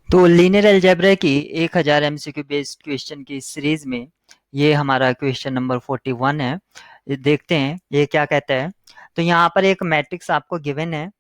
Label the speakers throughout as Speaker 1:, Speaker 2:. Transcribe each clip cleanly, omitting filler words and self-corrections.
Speaker 1: तो linear algebra की 1000 MCQ based question की सीरीज में ये हमारा क्वेश्चन नंबर 41 है। ये देखते हैं ये क्या कहता है। तो यहाँ पर एक मैट्रिक्स आपको गिवन है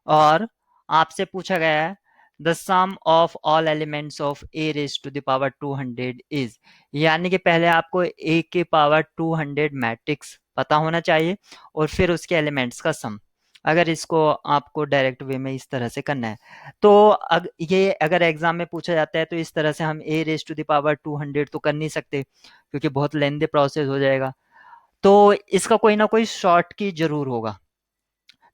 Speaker 1: और आपसे पूछा गया है the sum of all elements of A raise to the power 200 is, यानी कि पहले आपको ए के पावर 200 मैट्रिक्स पता होना चाहिए और फिर उसके एलिमेंट्स का सम। अगर इसको आपको डायरेक्ट वे में इस तरह से करना है तो ये अगर एग्जाम में पूछा जाता है तो इस तरह से हम ए रेज टू द पावर 200 तो कर नहीं सकते क्योंकि बहुत लेंथी प्रोसेस हो जाएगा। तो इसका कोई ना कोई शॉर्ट की जरूर होगा।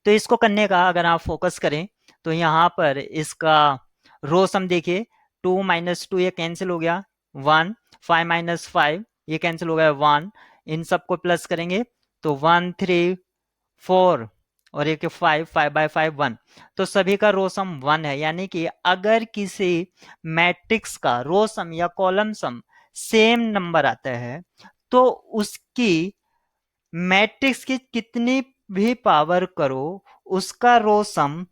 Speaker 1: तो इसको करने का अगर आप फोकस करें तो यहाँ पर इसका रो सम देखिए, 2 - 2 ये कैंसिल हो गया, 1, 5 - 5 ये कैंसिल हो गया, 1, इन सबको प्लस करेंगे तो 1 3 4 और एक 5, 5/5 1। तो सभी का रो सम 1 है, यानी कि अगर किसी मैट्रिक्स का रो सम या कॉलम सम सेम नंबर आता है तो उसकी मैट्रिक्स की कितनी भी पावर करो, उसका रो सम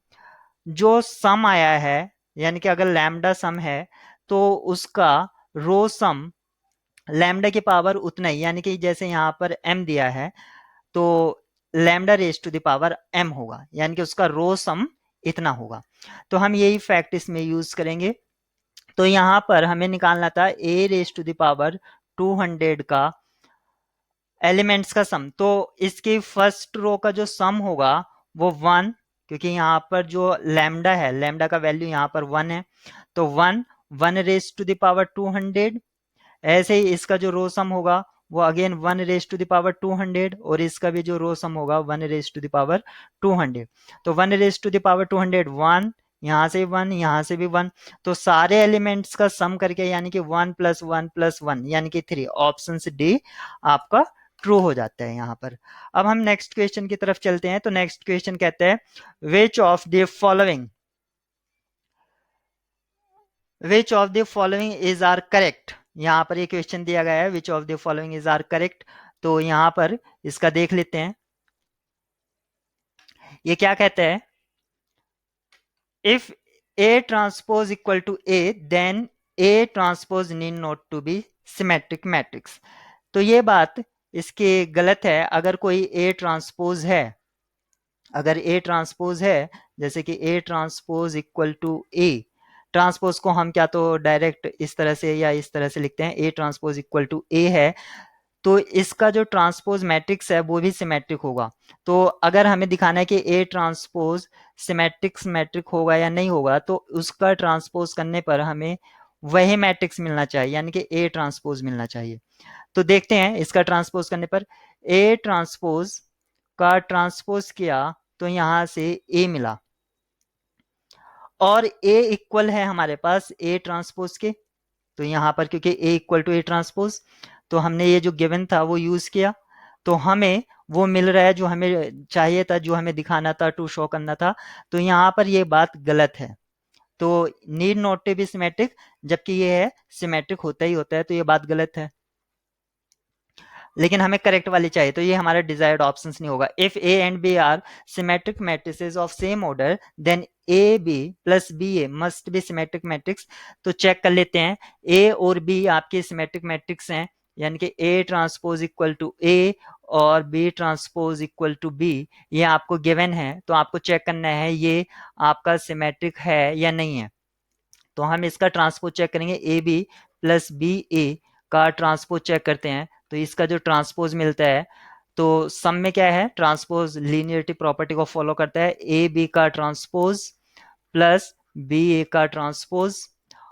Speaker 1: जो सम आया है, यानी कि अगर लैम्डा सम है तो उसका रो सम लैम्डा की पावर उतना ही, यानी कि जैसे यहाँ पर m दिया है तो lambda raise to the power m होगा, यानी कि उसका रो सम इतना होगा। तो हम यही फैक्ट इसमें यूज करेंगे। तो यहाँ पर हमें निकालना था a raise to the power 200 का एलिमेंट्स का सम। तो इसकी फर्स्ट रो का जो सम होगा वो 1, क्योंकि यहाँ पर जो लैम्डा है, लैम्डा का वैल्यू यहाँ पर 1 है, तो 1 रेज टू द पावर 200। ऐसे ही इसका जो रो सम होगा वो again 1 raise to the power 200 और इसका भी जो रो सम होगा 1 रेज टू द पावर 200। तो 1 रेज टू द पावर 200 1, यहाँ से 1, यहाँ से भी 1, तो सारे एलिमेंट्स का सम करके यानी कि 1 + 1 + 1 यानी कि 3, ऑप्शन डी आपका ट्रू हो जाता है यहाँ पर। अब हम नेक्स्ट क्वेश्चन की तरफ चलते हैं। तो नेक्स्ट क्वेश्चन कहते हैं which of the following is are correct. यहाँ पर ये क्वेश्चन दिया गया है which of the following is are correct. तो यहाँ पर इसका देख लेते हैं। ये क्या कहते हैं, if A transpose equal to A then A transpose need not to be symmetric matrix. तो ये बात इसकी गलत है। अगर कोई ए ट्रांसपोज है, अगर ए ट्रांसपोज है, जैसे कि A transpose equal to A, transpose को हम क्या तो डायरेक्ट इस तरह से या इस तरह से लिखते हैं, ए ट्रांसपोज इक्वल टू ए है, तो इसका जो ट्रांसपोज मैट्रिक्स है वो भी सिमेट्रिक होगा। तो अगर हमें दिखाना है कि ए ट्रांसपोज सिमेट्रिक होगा या नहीं होगा, तो उसका ट्रांसपोज करने पर हमें वही मैट्रिक्स मिलना चाहिए, यानी कि ए ट्रांसपोज मिलना चाहिए। तो देखते हैं इसका ट्रांसपोज करने पर, ए ट्रांसपोज का ट्रांसपोज किया तो यहां से ए मिला और ए इक्वल है हमारे पास ए ट्रांसपोज के। तो यहां पर क्योंकि ए इक्वल टू ए ट्रांसपोज, तो हमने ये जो गिवन था वो यूज किया, तो हमें वो मिल रहा है जो हमें चाहिए था, जो हमें दिखाना था, टू शो करना था। तो यहाँ पर ये बात गलत है। तो need not to be symmetric, जबकि ये है सिमेट्रिक होता ही होता है, तो ये बात गलत है। लेकिन हमें करेक्ट वाली चाहिए, तो ये हमारा डिजायर्ड ऑप्शंस नहीं होगा। If A and B are symmetric matrices of same order then A B plus B A must be symmetric matrix. तो चेक कर लेते हैं, ए और बी आपके सिमेट्रिक मैट्रिक्स हैं, यानी कि A transpose equal to A और B transpose equal to B, ये आपको गिवन है। तो आपको चेक करना है ये आपका सिमेट्रिक है या नहीं है। तो हम इसका ट्रांसपोज चेक करेंगे, ए बी प्लस बी ए का ट्रांसपोज चेक करते हैं। तो इसका जो ट्रांसपोज मिलता है, तो सम में क्या है, ट्रांसपोज लीनियरिटी प्रॉपर्टी को फॉलो करता है, ए बी का ट्रांसपोज प्लस बी ए का ट्रांसपोज,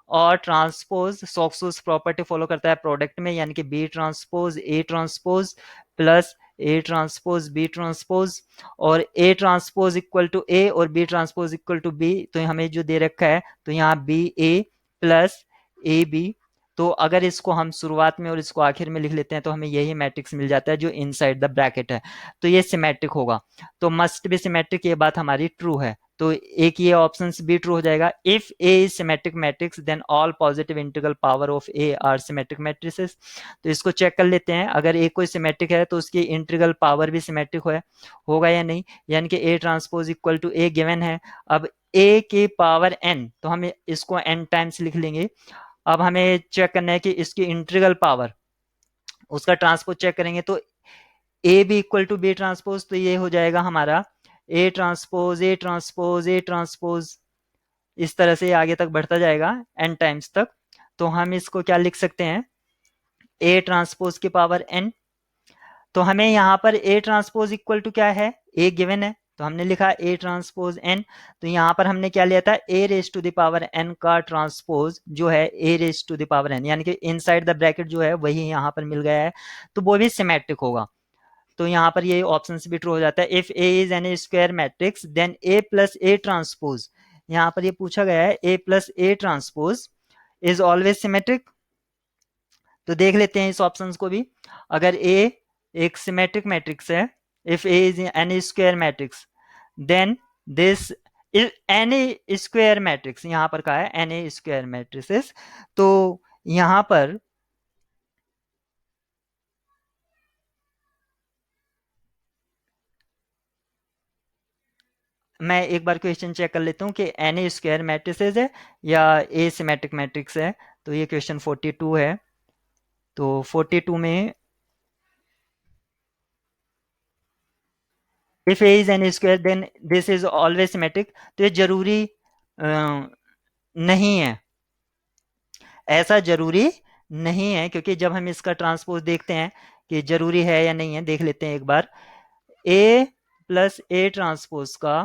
Speaker 1: और ट्रांसपोज सॉक्सूस प्रॉपर्टी फॉलो करता है प्रोडक्ट में, यानी कि B transpose A transpose plus A transpose B transpose, और A transpose equal to A और B transpose equal to B. तो हमें जो दे रखा है, तो यहाँ B A plus A B, तो अगर इसको हम शुरुआत में और इसको आखिर में लिख लेते हैं तो हमें यही मैट्रिक्स मिल जाता है जो इनसाइड द ब्रैकेट है। तो ये सिमेट्रिक होगा, तो मस्ट बी सिमेट्रिक, ये बात हमारी ट्रू है। तो एक ये ऑप्शन बी ट्रू हो जाएगा। If A is symmetric matrix then all positive integral power of A are symmetric matrices. तो इसको चेक कर लेते हैं, अगर ए कोई सिमेट्रिक है तो उसकी इंटीग्रल पावर भी सिमेट्रिक होगा या नहीं, यानी कि A transpose equal to A given है। अब ए की पावर एन, तो हम इसको एन टाइम्स लिख लेंगे। अब हमें चेक करना है कि इसकी इंटीग्रल पावर, उसका ट्रांसपोज चेक करेंगे तो A B equal to B transpose, तो ये हो जाएगा हमारा A transpose A transpose A transpose, इस तरह से आगे तक बढ़ता जाएगा एन टाइम्स तक। तो हम इसको क्या लिख सकते हैं, ए ट्रांसपोज की पावर एन। तो हमें यहाँ पर ए ट्रांसपोज इक्वल टू क्या है, ए गिवन है, तो हमने लिखा ए ट्रांसपोज एन। तो यहाँ पर हमने क्या लिया था, A raise to the power N का ट्रांसपोज जो है A raise to the power N, यानी कि इनसाइड द ब्रैकेट जो है वही यहाँ पर मिल गया है, तो वो भी सिमेट्रिक होगा। तो यहाँ पर ये ऑप्शन भी ट्रू हो जाता है। If A is an square matrix then A plus A transpose, यहाँ पर ये पूछा गया है A plus A transpose is always symmetric. तो देख लेते हैं इस ऑप्शंस को भी। अगर ए एक सिमेट्रिक मैट्रिक्स है, if A is an square matrix then this an square matrix, यहाँ पर कहा है एन स्क्वायर मैट्रिसेस, तो यहाँ पर मैं एक बार क्वेश्चन चेक कर लेता हूँ कि एन स्क्वायर मैट्रिसेस है या ए सिमेट्रिक मैट्रिक्स है। तो ये क्वेश्चन 42 है। तो 42 में if A is an square then this is always symmetric, तो ये जरूरी नहीं है, ऐसा जरूरी नहीं है, क्योंकि जब हम इसका ट्रांसपोज देखते हैं कि जरूरी है या नहीं है, देख लेते हैं एक बार। ए प्लस ए ट्रांसपोज का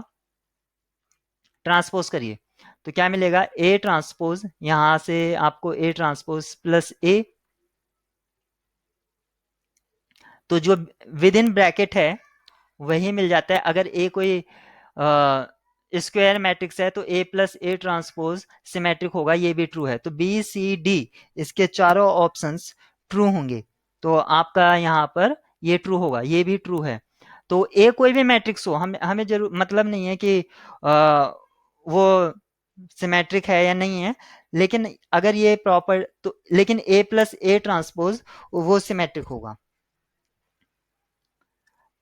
Speaker 1: ट्रांसपोज करिए तो क्या मिलेगा, ए ट्रांसपोज, यहां से आपको ए ट्रांसपोज प्लस ए, तो जो विद इन ब्रैकेट है वही मिल जाता है। अगर ए कोई स्क्वायर मैट्रिक्स है तो ए प्लस ए ट्रांसपोज सिमेट्रिक होगा, ये भी ट्रू है। तो बी सी डी इसके चारों ऑप्शंस ट्रू होंगे, तो आपका यहाँ पर ये ट्रू होगा, ये भी ट्रू है। तो ए कोई भी मैट्रिक्स हो, हमें जरूर मतलब नहीं है कि वो सिमेट्रिक है या नहीं है, लेकिन अगर ये प्रॉपर तो, लेकिन ए प्लस ए ट्रांसपोज वो सिमेट्रिक होगा।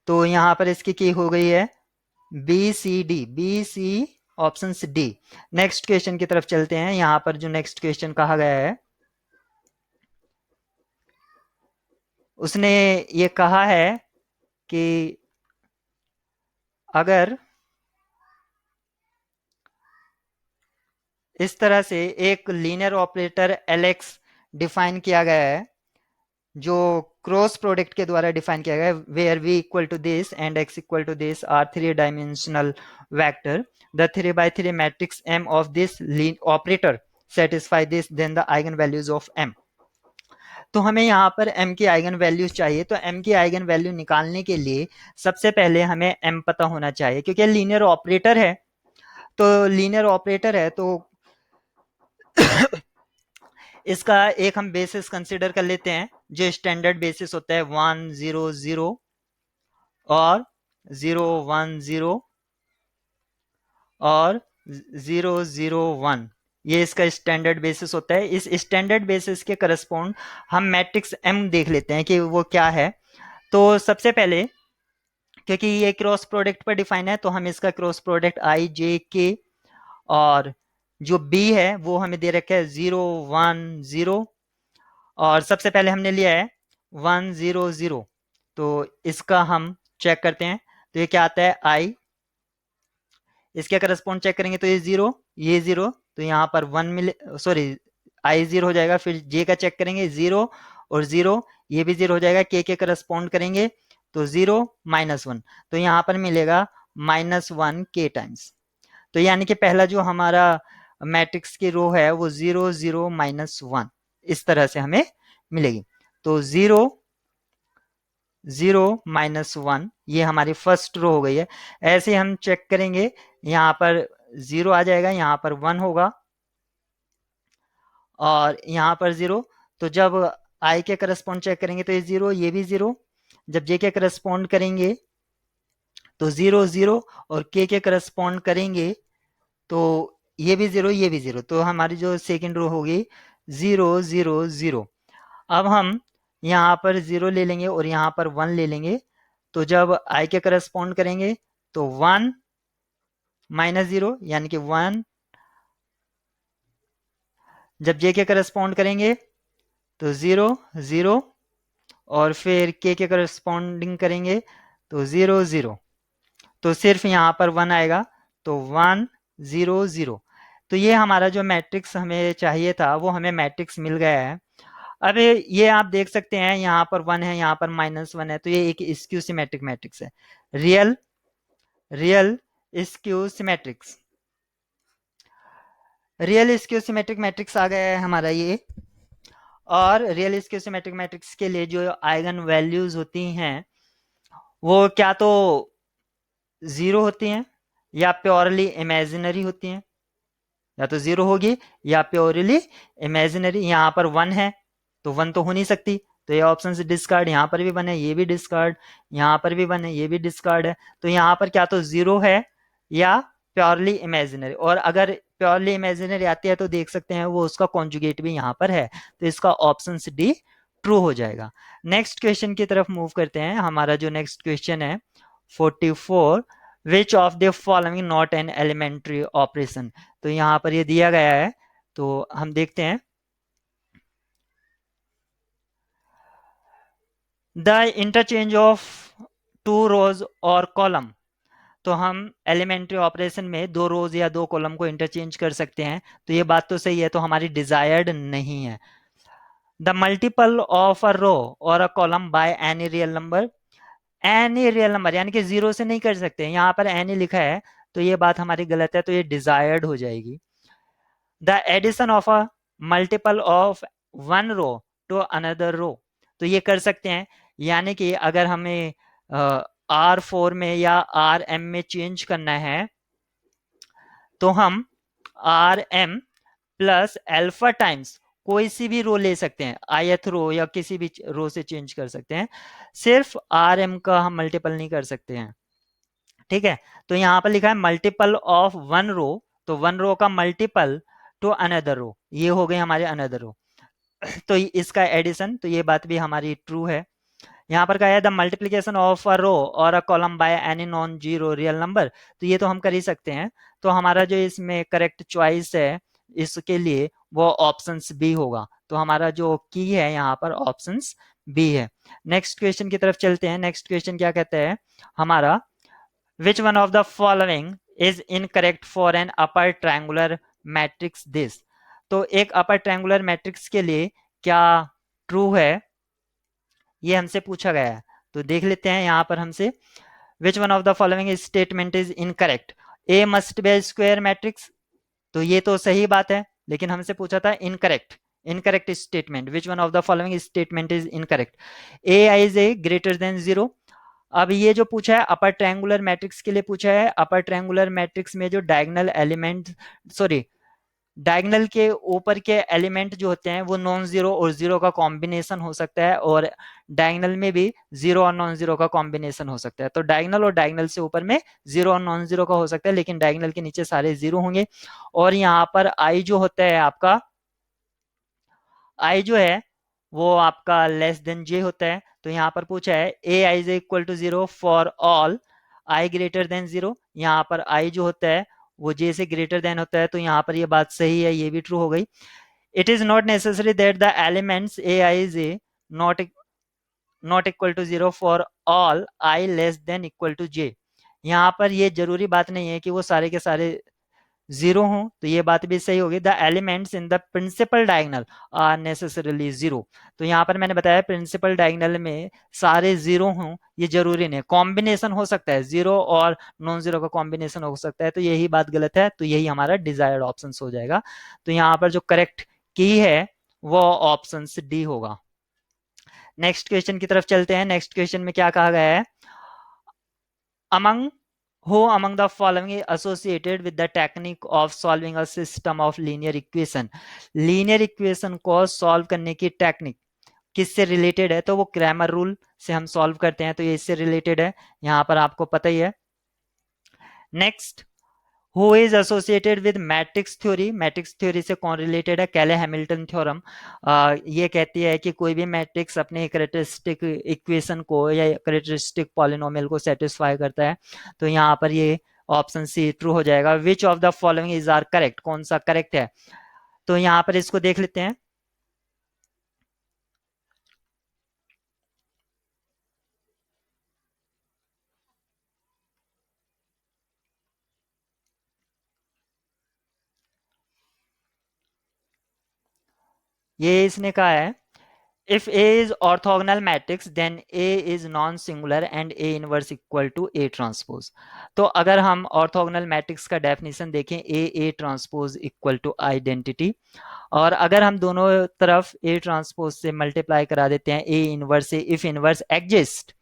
Speaker 1: तो यहाँ पर इसकी की हो गई है B C option D. Next question की तरफ चलते हैं। यहाँ पर जो नेक्स्ट क्वेश्चन कहा गया है, उसने ये कहा है कि अगर इस तरह से एक लीनियर ऑपरेटर एलेक्स डिफाइन किया गया है, जो क्रॉस प्रोडक्ट के द्वारा डिफाइन किया गया है, where v equal to this and x equal to this are 3 dimensional vector, the 3 by 3 matrix m of this operator satisfy this, then the eigenvalues of m। तो हमें यहाँ पर m की आइगन वैल्यूज चाहिए, तो m की eigen value निकालने के लिए सबसे पहले हमें m पता होना चाहिए, क्योंकि लीनियर ऑपरेटर है। तो लीनियर ऑपरेटर है तो इसका एक हम बेसिस कंसीडर कर लेते हैं, जो स्टैंडर्ड बेसिस होता है 1 0 0 और 0 1 0 और 0 0 1, ये इसका स्टैंडर्ड बेसिस होता है। इस स्टैंडर्ड बेसिस के करस्पॉन्ड हम मैट्रिक्स m देख लेते हैं कि वो क्या है। तो सबसे पहले, क्योंकि ये क्रॉस प्रोडक्ट पर डिफाइन है, तो हम इसका cross product i j k, और जो b है वो हमें दे रखा है 0 1 0, और सबसे पहले हमने लिया है 1 0 0, तो इसका हम चेक करते हैं। तो ये क्या आता है i, इसके करस्पॉन्ड चेक करेंगे तो ये 0 ये 0, तो यहाँ पर 1 मिले, सॉरी i 0 हो जाएगा। फिर j का चेक करेंगे 0 और 0, ये भी 0 हो जाएगा। k के करस्पॉन्ड करेंगे तो 0 -1, तो यहाँ पर मिलेगा -1 k टाइम्स। तो यानी कि पहला जो हमारा मैट्रिक्स की रो है वो 0 0 -1 इस तरह से हमें मिलेगी। तो 0 0 -1 ये हमारी फर्स्ट रो हो गई है। ऐसे हम चेक करेंगे, यहाँ पर 0 आ जाएगा, यहाँ पर 1 होगा और यहाँ पर 0। तो जब i के करस्पॉन्ड चेक करेंगे तो ये 0 ये भी 0, जब j के करस्पॉन्ड करेंगे तो 0 0 और k के करस्पॉन्ड करेंगे तो ये भी जीरो, ये भी जीरो, तो हमारी जो सेकेंड रो होगी 0 0 0। अब हम यहाँ पर जीरो ले लेंगे और यहाँ पर 1 ले लेंगे, तो जब आई के करस्पॉन्ड करेंगे तो 1 -0 यानी कि 1, जब जे के करस्पॉन्ड करेंगे तो 0 0, और फिर के करस्पॉन्डिंग करेंगे तो 0 0, तो सिर्फ यहाँ पर 1 आएगा, तो 1 0 0। तो ये हमारा जो मैट्रिक्स हमें चाहिए था वो हमें मैट्रिक्स मिल गया है। अब ये आप देख सकते हैं यहाँ पर 1 है, यहाँ पर -1 है, तो ये एक स्क्यू सिमेट्रिक मैट्रिक्स है। Real real skew symmetrics, real skew symmetric matrix आ गया है हमारा ये। और रियल स्क्यू सिमेट्रिक मैट्रिक्स के लिए जो आइगन वैल्यूज होती हैं वो क्या तो जीरो होती हैं या प्योरली इमेजिनरी होती हैं, या तो जीरो होगी या प्योरली इमेजिनरी। यहाँ पर 1 है तो 1 तो हो नहीं सकती, तो ये ऑप्शन से डिस्कार्ड। यहाँ पर भी 1 है, ये भी डिस्कार्ड। यहाँ पर भी 1 है, ये भी डिस्कार्ड है। तो यहाँ पर क्या तो जीरो है या प्योरली इमेजिनरी। और अगर प्योरली इमेजिनरी आती है तो देख सकते हैं वो उसका कॉन्जुगेट भी यहाँ पर है, तो इसका ऑप्शन डी ट्रू हो जाएगा। नेक्स्ट क्वेश्चन की तरफ मूव करते हैं। हमारा जो नेक्स्ट क्वेश्चन है 44, which of the following not an elementary operation. तो यहाँ पर ये दिया गया है, तो हम देखते हैं। The interchange of two rows और कॉलम, तो हम एलिमेंट्री ऑपरेशन में दो रोज या दो कॉलम को इंटरचेंज कर सकते हैं, तो ये बात तो सही है, तो हमारी डिजायर्ड नहीं है। द मल्टीपल ऑफ अ रो और a column by any real number, any real number यानी कि जीरो से नहीं कर सकते, यहाँ पर एनी लिखा है तो ये बात हमारी गलत है, तो ये डिजायर्ड हो जाएगी। The addition of a multiple of one row to another row, तो ये कर सकते हैं, यानी कि अगर हमें R4 में या RM में चेंज करना है तो हम RM प्लस अल्फा टाइम्स कोई सी भी रो ले सकते हैं, ith रो या किसी भी रो से चेंज कर सकते हैं, सिर्फ RM का हम मल्टीपल नहीं कर सकते हैं। ठीक है, तो यहाँ पर लिखा है मल्टीपल ऑफ वन रो, तो वन रो का मल्टीपल टू अनदर रो, ये हो गई हमारे अनदर रो। तो इसका एडिशन, तो ये बात भी हमारी ट्रू है। यहाँ पर कहा है द मल्टीप्लीकेशन ऑफ अ रो और a column by any non zero real number, तो ये तो हम कर ही सकते हैं, तो हमारा जो इसमें करेक्ट चॉइस है इसके लिए वो ऑप्शन बी होगा, तो हमारा जो की है यहाँ पर ऑप्शन बी है। नेक्स्ट क्वेश्चन की तरफ चलते हैं। नेक्स्ट क्वेश्चन क्या कहता है हमारा, which one of the following is incorrect for an upper triangular matrix this, तो एक अपर ट्रायंगुलर मैट्रिक्स के लिए क्या ट्रू है ये हमसे पूछा गया है, तो देख लेते हैं यहाँ पर हमसे। Which one of the following statement is incorrect, A must B square matrix, तो ये तो सही बात है, लेकिन हमसे पूछा था incorrect, incorrect statement, which one of the following statement is incorrect, A I is A greater than zero. अब ये जो पूछा है अपर ट्रायंगुलर मैट्रिक्स के लिए पूछा है, अपर ट्रायंगुलर मैट्रिक्स में जो डायगोनल एलिमेंट, सॉरी, डायगोनल के ऊपर के एलिमेंट जो होते हैं वो नॉन जीरो और जीरो का कॉम्बिनेशन हो सकता है, और डायगोनल में भी जीरो और नॉन जीरो का कॉम्बिनेशन हो सकता है, तो डायगोनल और डायगोनल से ऊपर में जीरो और नॉन जीरो का हो सकता है, लेकिन डायगोनल के नीचे सारे जीरो होंगे। और यहाँ पर आई जो होता है आपका, आई जो है वो आपका लेस देन जे होता है, तो यहाँ पर पूछा है A I is equal to zero for all I greater than zero, यहाँ पर आई जो होता है वो जे से ग्रेटर देन होता है, तो यहाँ पर ये बात सही है, ये भी ट्रू हो गई। It is not necessary that the elements A I is A not not equal to zero for all I less than equal to J, यहाँ पर ये जरूरी बात नहीं है कि वो सारे के सारे जीरो हों, तो ये बात भी सही होगी। The elements in the principal diagonal are necessarily zero, तो यहाँ पर मैंने बताया प्रिंसिपल डायगोनल में सारे जीरो हों ये जरूरी नहीं, कॉम्बिनेशन हो सकता है, जीरो और नॉन जीरो का कॉम्बिनेशन हो सकता है, तो यही बात गलत है, तो यही हमारा डिजायर्ड ऑप्शन हो जाएगा। तो यहाँ पर जो करेक्ट की है वो ऑप्शन डी होगा। नेक्स्ट क्वेश्चन की तरफ चलते हैं। नेक्स्ट क्वेश्चन में क्या कहा गया है, among who among the following is associated with the technique of solving a system of linear equation, linear equation को सॉल्व करने की टेक्निक किससे रिलेटेड है, तो वो क्रैमर रूल से हम सॉल्व करते हैं, तो ये इससे रिलेटेड है, यहाँ पर आपको पता ही है। Next, who is associated with matrix theory, matrix theory से कौन रिलेटेड है, कैले हैमिल्टन थ्योरम। ये कहती है कि कोई भी मैट्रिक्स अपने कैरेक्टरिस्टिक इक्वेशन को या कैरेक्टरिस्टिक पॉलिनोमियल को सेटिस्फाई करता है। तो यहाँ पर ये ऑप्शन सी ट्रू हो जाएगा। Which of the following is are correct, कौन सा करेक्ट है। तो यहाँ पर इसको देख लेते हैं। ये इसने कहा है if A is orthogonal matrix then A is non-singular and A inverse equal to A transpose। तो अगर हम orthogonal matrix का definition देखें A transpose equal to identity, और अगर हम दोनों तरफ A transpose से multiply करा देते हैं A inverse से, if inverse exist,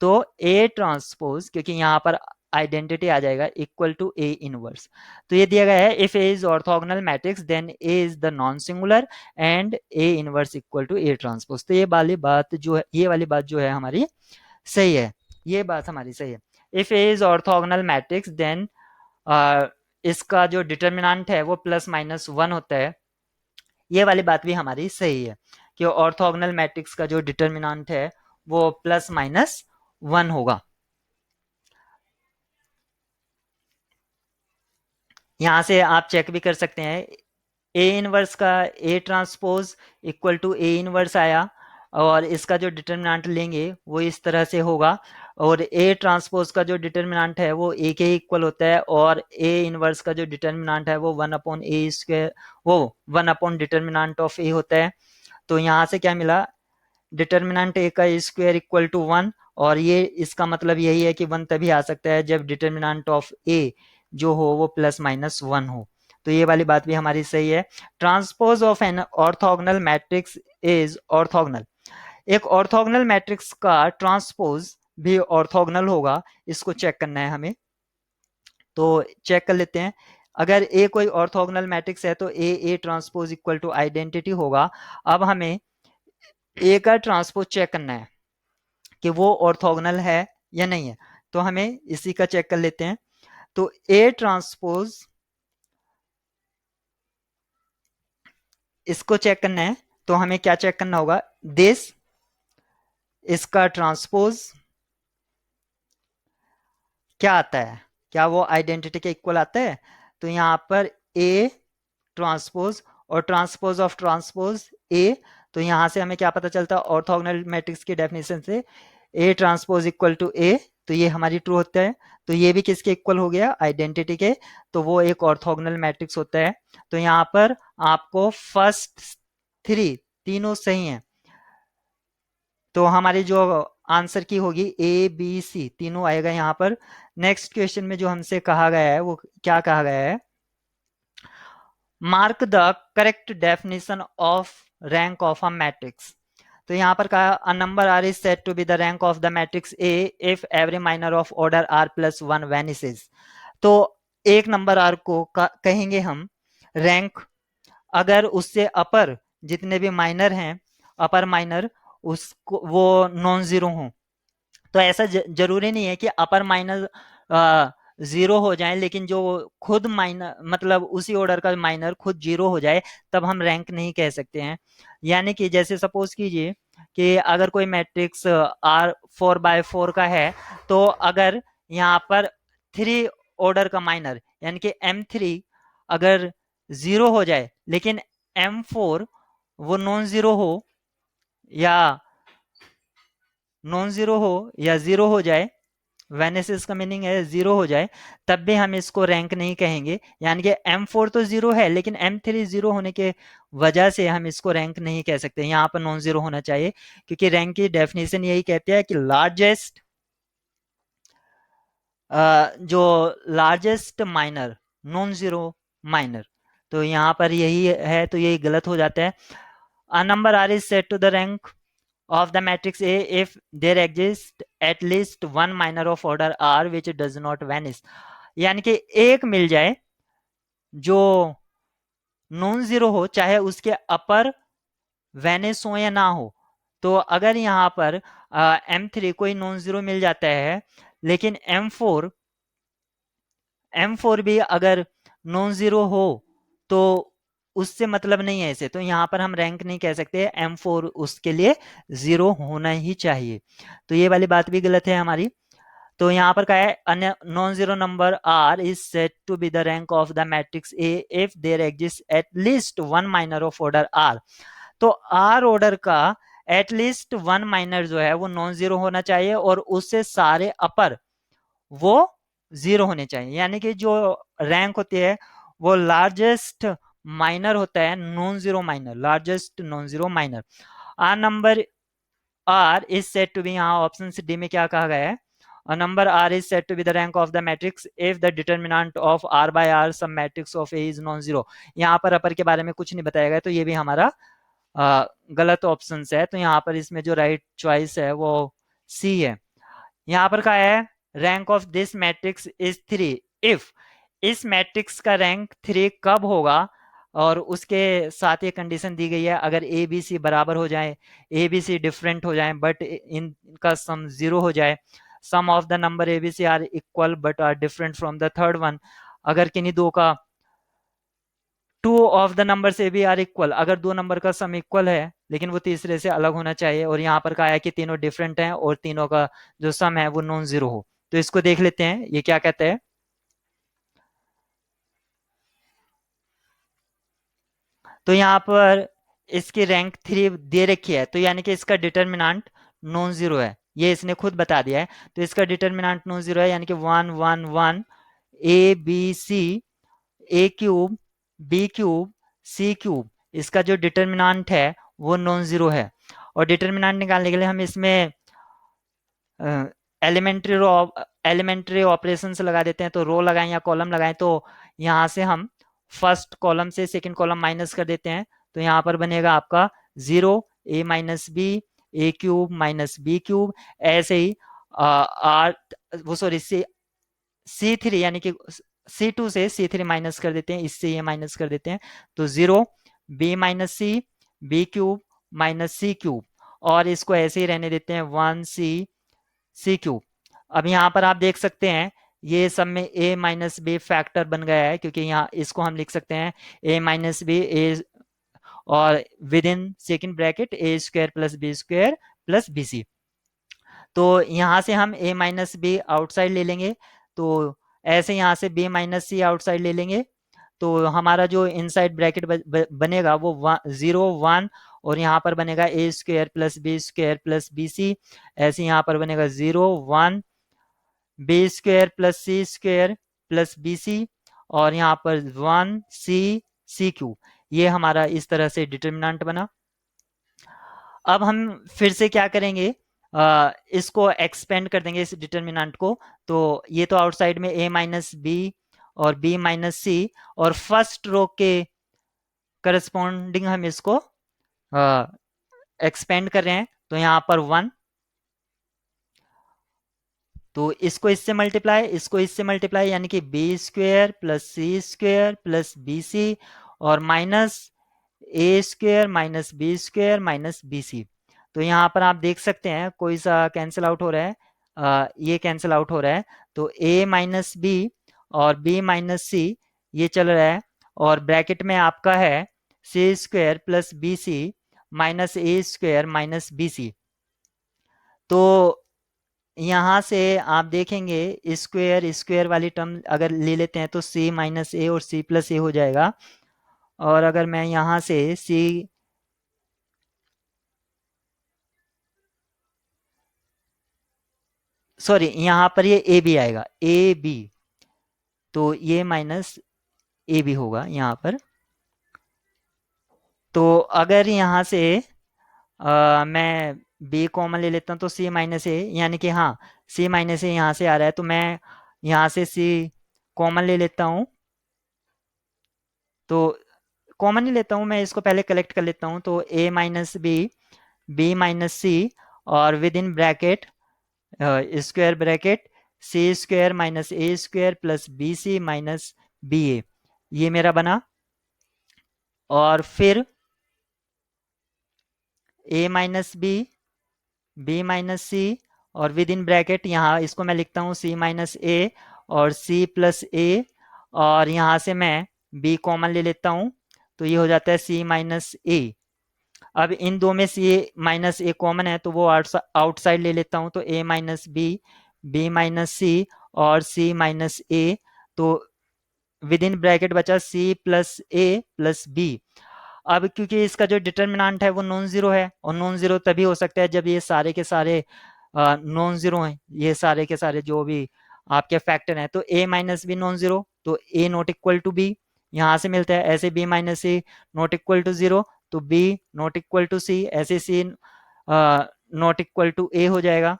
Speaker 1: तो A ट्रांसपोज, क्योंकि यहाँ पर आइडेंटिटी आ जाएगा, इक्वल टू A इनवर्स। तो ये दिया गया है if A is orthogonal matrix then A is the non singular and A inverse equal to A transpose. तो ये वाली बात जो है, ये वाली बात जो है हमारी सही है, ये बात हमारी सही है। If A is orthogonal matrix then इसका जो डिटर्मिनेंट है वो प्लस माइनस वन होता है। ये वाली बात भी हमारी सही है कि ऑर्थोगोनल मैट्रिक्स का जो डिटर्मिनेंट है वो प्लस माइनस वन होगा। यहां से आप चेक भी कर सकते हैं, ए इनवर्स का A transpose equal to A inverse आया, और इसका जो डिटर्मिनेंट लेंगे वो इस तरह से होगा, और ए ट्रांसपोज का जो डिटर्मिनेंट है वो ए के इक्वल होता है, और ए इनवर्स का जो डिटर्मिनेंट है वो वन अपॉन ए स्क्वायर, वो वन अपॉन डिटर्मिनेंट ऑफ ए होता है। तो यहाँ से क्या मिला, डिटर्मिनेंट ए का स्क्वायर इक्वल टू वन, और ये इसका मतलब यही है कि वन तभी आ सकता है जब डिटर्मिनेंट ऑफ ए जो हो वो प्लस माइनस वन हो। तो ये वाली बात भी हमारी सही है। Transpose of an orthogonal matrix is orthogonal, एक ऑर्थोगोनल मैट्रिक्स का ट्रांसपोज भी ऑर्थोगोनल होगा, इसको चेक करना है हमें। तो चेक कर लेते हैं, अगर ए कोई ऑर्थोगोनल मैट्रिक्स है तो A transpose equal to identity होगा। अब हमें ए का ट्रांसपोज चेक करना है कि वो ऑर्थोगोनल है या नहीं है, तो हमें इसी का चेक कर लेते हैं। तो ए ट्रांसपोज, इसको चेक करना है तो हमें क्या चेक करना होगा, दिस, इसका ट्रांसपोज क्या आता है, क्या वो आइडेंटिटी के इक्वल आता है। तो यहां पर ए ट्रांसपोज और ट्रांसपोज ऑफ ट्रांसपोज ए, तो यहां से हमें क्या पता चलता है ऑर्थोगोनल मैट्रिक्स की डेफिनेशन से, ए ट्रांसपोज इक्वल टू ए, तो ये हमारी ट्रू होता है। तो ये भी किसके इक्वल हो गया, आइडेंटिटी के, तो वो एक ऑर्थोगोनल मैट्रिक्स होता है। तो यहाँ पर आपको फर्स्ट थ्री तीनों सही हैं, तो हमारी जो आंसर की होगी ए बी सी तीनों आएगा यहाँ पर। नेक्स्ट क्वेश्चन में जो हमसे कहा गया है वो क्या कहा गया है, mark the correct definition of rank of a matrix. तो यहाँ पर कहा a number R is set to be the rank of the matrix A if every minor of order R plus one vanishes. तो एक number are को कहेंगे हम rank अगर उससे अपर जितने भी माइनर हैं, अपर माइनर, उसको वो नॉन जीरो हों। तो ऐसा जरूरी नहीं है कि अपर माइनर जीरो हो जाए, लेकिन जो खुद माइनर मतलब उसी ऑर्डर का माइनर खुद जीरो हो जाए तब हम रैंक नहीं कह सकते हैं। यानी कि जैसे सपोज कीजिए कि अगर कोई matrix R four by four का है, तो अगर यहाँ पर थ्री ऑर्डर का माइनर यानी कि एम थ्री अगर जीरो हो जाए लेकिन एम फोर वो नॉन जीरो हो, या नॉन जीरो हो या जीरो हो जाए, वेनेसिस का मीनिंग है जीरो हो जाए, तब भी हम इसको रैंक नहीं कहेंगे। यानी कि M4 तो जीरो है लेकिन M3 जीरो होने के वजह से हम इसको रैंक नहीं कह सकते, यहाँ पर नॉन जीरो होना चाहिए, क्योंकि रैंक की डेफिनेशन यही कहती है कि लार्जेस्ट जो largest minor non zero minor, तो यहाँ पर यही है, तो यही गलत हो जाता है। A number R is set to the rank of the matrix A if there exists at least one minor of order R which does not vanish। यानी कि एक मिल जाए जो नॉन जीरो हो चाहे उसके अपर वैनिश हो या ना हो। तो अगर यहाँ पर M3 कोई नॉन जीरो मिल जाता है लेकिन M4 M4 भी अगर नॉन जीरो हो तो उससे मतलब नहीं है इसे, तो यहाँ पर हम रैंक नहीं कह सकते, M4 उसके लिए जीरो होना ही चाहिए। तो ये वाली बात भी गलत है हमारी। तो यहाँ पर क्या है, अन्य non zero number R is set to be the rank of the matrix A if there exist at least one minor of order R. तो आर ऑर्डर का एटलीस्ट वन माइनर जो है वो नॉन जीरो होना चाहिए, और उससे सारे अपर वो जीरो होने चाहिए। यानी कि जो रैंक होती है वो लार्जेस्ट माइनर होता है, non zero minor, largest non zero minor. R number R is set to B, यहाँ ऑप्शन डी में क्या कहा गया है, a number r is said to be the rank of the matrix if the determinant of r by r some matrix of a is non-zero। यहाँ पर अपर के बारे में कुछ नहीं बताया गया, तो ये भी हमारा गलत ऑप्शन है। तो यहाँ पर इसमें जो राइट चॉइस है वो सी है। यहाँ पर क्या है, rank of this matrix is three if, इस मैट्रिक्स का रैंक थ्री कब होगा, और उसके साथ ये कंडीशन दी गई है, अगर ए बी सी बराबर हो जाए, ए बी सी डिफरेंट हो जाए बट इनका सम जीरो हो जाए, sum of the number A B C are equal but are different from the third one, अगर किन्हीं दो का टू ऑफ द नंबर से भी आर इक्वल, अगर दो नंबर का सम इक्वल है लेकिन वो तीसरे से अलग होना चाहिए, और यहाँ पर कहा है कि तीनों डिफरेंट हैं और तीनों का जो सम है वो नॉन जीरो हो। तो इसको देख लेते हैं ये क्या कहते हैं। तो यहाँ पर इसकी रैंक थ्री दे रखी है, तो यानी कि इसका डिटर्मिनेंट नॉन जीरो है, ये इसने खुद बता दिया है। तो इसका डिटर्मिनेंट नॉन जीरो है, यानी कि one one one, A B C, A cube, B cube, C cube, इसका जो डिटर्मिनेंट है वो नॉन जीरो है। और डिटर्मिनेंट निकालने के लिए हम इसमें एलिमेंट्री रो, एलिमेंट्री ऑपरेशन से लगा देते हैं, तो रो लगाएं या कॉलम लगाएं, तो यहाँ से हम फर्स्ट कॉलम से सेकंड कॉलम माइनस कर देते हैं, तो यहाँ पर बनेगा आपका जीरो, ए माइनस बी, ए क्यूब माइनस बी क्यूब, ऐसे ही आर, वो सॉरी सी थ्री, यानी कि सी टू से सी थ्री माइनस कर देते हैं, इससे ये माइनस कर देते हैं, तो जीरो, बी माइनस सी, बी क्यूब माइनस सी क्यूब, और इसको ऐसे ही रहने देते हैं वन सी, सी क्यूब। अब यहाँ पर आप देख सकते हैं ये सब में a माइनस बी फैक्टर बन गया है, क्योंकि यहाँ इसको हम लिख सकते हैं a माइनस बी ए, और within second bracket A square plus B square plus B C. तो यहाँ से हम a माइनस बी आउटसाइड ले लेंगे, तो ऐसे यहाँ से b माइनस सी आउटसाइड ले लेंगे, तो हमारा जो इनसाइड ब्रैकेट बनेगा वो जीरो वन, और यहाँ पर बनेगा A square plus B square plus B C, ऐसे यहाँ पर बनेगा zero one, B square plus C square plus B C, और यहाँ पर वन सी, सी क्यू। ये हमारा इस तरह से डिटर्मिनेंट बना। अब हम फिर से क्या करेंगे, इसको एक्सपेंड कर देंगे इस डिटर्मिनेंट को, तो ये तो आउटसाइड में a माइनस बी और b माइनस सी, और फर्स्ट रो के करस्पॉन्डिंग हम इसको एक्सपेंड कर रहे हैं, तो यहाँ पर वन, तो इसको इससे मल्टीप्लाई, इसको इससे मल्टीप्लाई, यानी कि B square plus C square plus B C, और minus A square minus B square minus B C. तो यहाँ पर आप देख सकते हैं कोई सा कैंसिल आउट हो रहा है, ये कैंसिल आउट हो रहा है, तो ए माइनस बी और बी माइनस सी ये चल रहा है, और ब्रैकेट में आपका है C square plus B C minus A square minus B C. तो यहाँ से आप देखेंगे स्क्वेयर स्क्वेयर वाली टर्म अगर ले लेते हैं तो सी माइनस ए और सी प्लस ए हो जाएगा, और अगर मैं यहाँ से सी, सॉरी यहाँ पर ये ए बी आएगा, ए बी, तो ये माइनस ए बी होगा यहाँ पर। तो अगर यहाँ से मैं बी कॉमन ले लेता हूँ तो सी माइनस ए, यानी कि हाँ सी माइनस ए यहाँ से आ रहा है, तो मैं यहाँ से सी कॉमन ले लेता हूँ, तो कॉमन ही लेता हूँ मैं, इसको पहले कलेक्ट कर लेता हूँ, तो A minus B, B minus C, और within bracket square bracket C square minus A square plus B C minus B A, ये मेरा बना। और फिर A minus B, B minus C, और विद इन ब्रैकेट यहाँ इसको मैं लिखता हूँ सी माइनस ए, और C प्लस ए, और यहाँ से मैं B कॉमन ले लेता हूँ, तो ये हो जाता है C माइनस ए। अब इन दो में C माइनस ए कॉमन है, तो वो आउटसाइड ले लेता हूँ, तो A minus B, B minus C, और C माइनस ए। तो विद इन ब्रैकेट बचा C plus A plus B. अब क्योंकि इसका जो डिटर्मिनेंट है वो नॉन जीरो है, और नॉन जीरो तभी हो सकता है जब ये सारे के सारे नॉन जीरो हैं, ये सारे के सारे जो भी आपके फैक्टर हैं। तो a minus B non zero, तो a not equal to B, यहाँ से मिलता है। ऐसे b minus C not equal to zero, तो b not equal to C, ऐसे c not equal to a हो जाएगा।